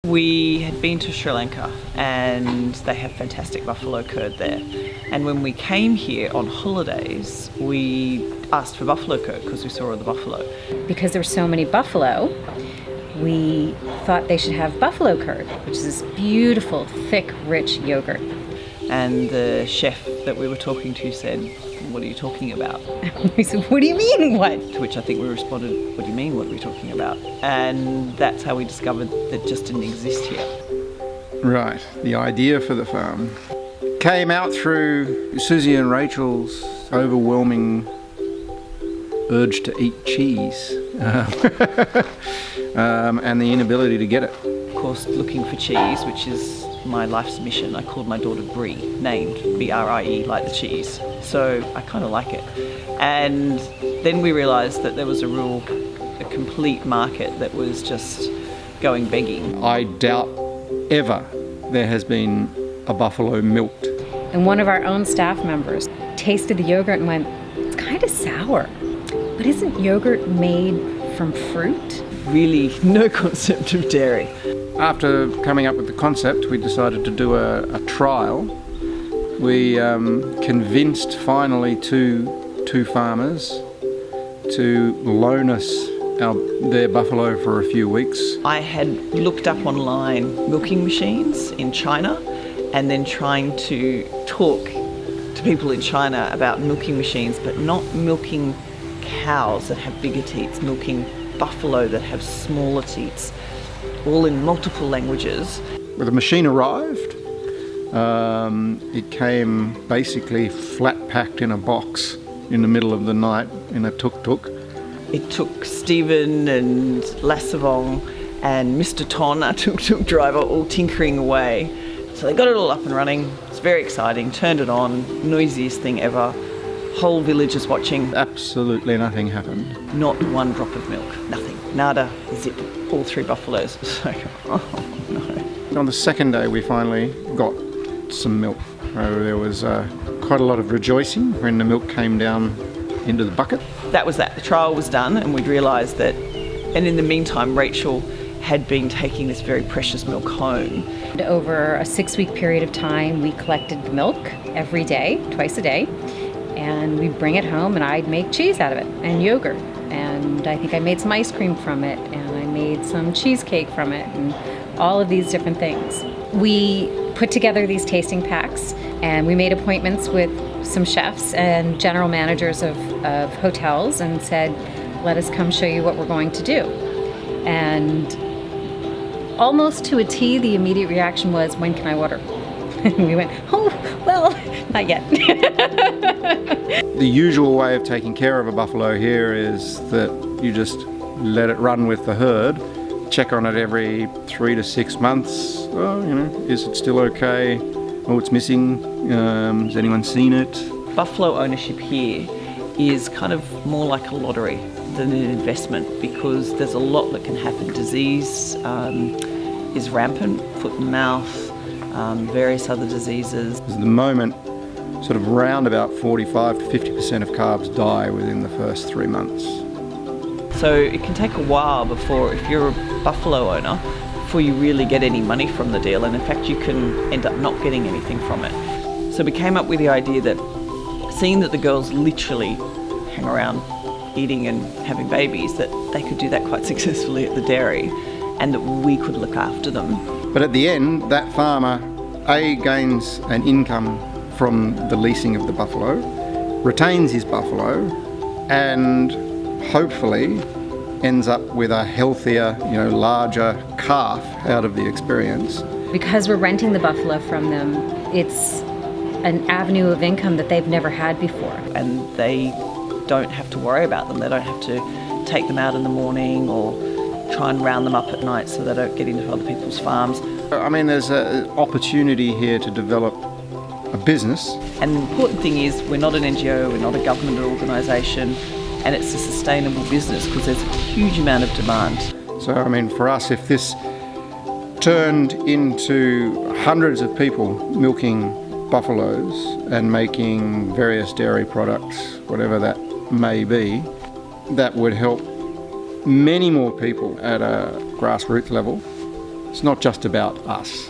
We had been to Sri Lanka and they have fantastic buffalo curd there. And when we came here on holidays, we asked for buffalo curd because we saw all the buffalo. Because there were so many buffalo, we thought they should have buffalo curd, which is this beautiful, thick, rich yogurt. And the chef that we were talking to said, "What are you talking about?" We said, "What do you mean, what?" To which I think we responded, "What do you mean, what are we talking about?" And that's how we discovered that it just didn't exist here. Right, the idea for the farm came out through Susie and Rachel's overwhelming urge to eat cheese and the inability to get it. Of course, looking for cheese, which is my life's mission. I called my daughter Brie, named B-R-I-E, like the cheese. So I kind of like it. And then we realised that there was a complete market that was just going begging. I doubt ever there has been a buffalo milked. And one of our own staff members tasted the yogurt and went, "It's kind of sour. But isn't yogurt made from fruit?" Really no concept of dairy. After coming up with the concept, we decided to do a trial. We convinced finally two farmers to loan us their buffalo for a few weeks. I had looked up online milking machines in China and then trying to talk to people in China about milking machines, but not milking cows that have bigger teats, milking buffalo that have smaller teats, all in multiple languages. When the machine arrived, it came basically flat packed in a box in the middle of the night in a tuk-tuk. It took Stephen and Lassavong and Mr. Ton, our tuk-tuk driver, all tinkering away. So they got it all up and running. It's very exciting. Turned it on, noisiest thing ever. Whole village is watching. Absolutely nothing happened. Not one drop of milk. Nothing. Nada. Zip. All three buffaloes. So, oh no. On the second day, we finally got some milk. There was quite a lot of rejoicing when the milk came down into the bucket. That was that. The trial was done and we'd realised that, and in the meantime, Rachel had been taking this very precious milk home. Over a 6-week period of time, we collected the milk every day, twice a day, and we'd bring it home and I'd make cheese out of it and yogurt. And I think I made some ice cream from it and I made some cheesecake from it and all of these different things. We put together these tasting packs and we made appointments with some chefs and general managers of hotels and said, "Let us come show you what we're going to do." And almost to a T, the immediate reaction was, "When can I order?" And we went, "Oh, well, not yet." The usual way of taking care of a buffalo here is that you just let it run with the herd, check on it every 3 to 6 months. Oh, is it still okay? Oh, it's missing. Has anyone seen it? Buffalo ownership here is kind of more like a lottery than an investment because there's a lot that can happen. Disease is rampant, foot and mouth, various other diseases. At the moment, sort of round about 45 to 50% of calves die within the first 3 months. So it can take a while before, if you're a buffalo owner, before you really get any money from the deal, and in fact you can end up not getting anything from it. So we came up with the idea that seeing that the girls literally hang around eating and having babies, that they could do that quite successfully at the dairy and that we could look after them. But at the end, that farmer gains an income from the leasing of the buffalo, retains his buffalo, and hopefully ends up with a healthier, larger calf out of the experience. Because we're renting the buffalo from them, it's an avenue of income that they've never had before. And they don't have to worry about them. They don't have to take them out in the morning or try and round them up at night so they don't get into other people's farms. I mean, there's an opportunity here to develop a business. And the important thing is we're not an NGO, we're not a government organisation, and it's a sustainable business because there's a huge amount of demand. So, I mean, for us, if this turned into hundreds of people milking buffaloes and making various dairy products, whatever that may be, that would help many more people at a grassroots level It's not just about us.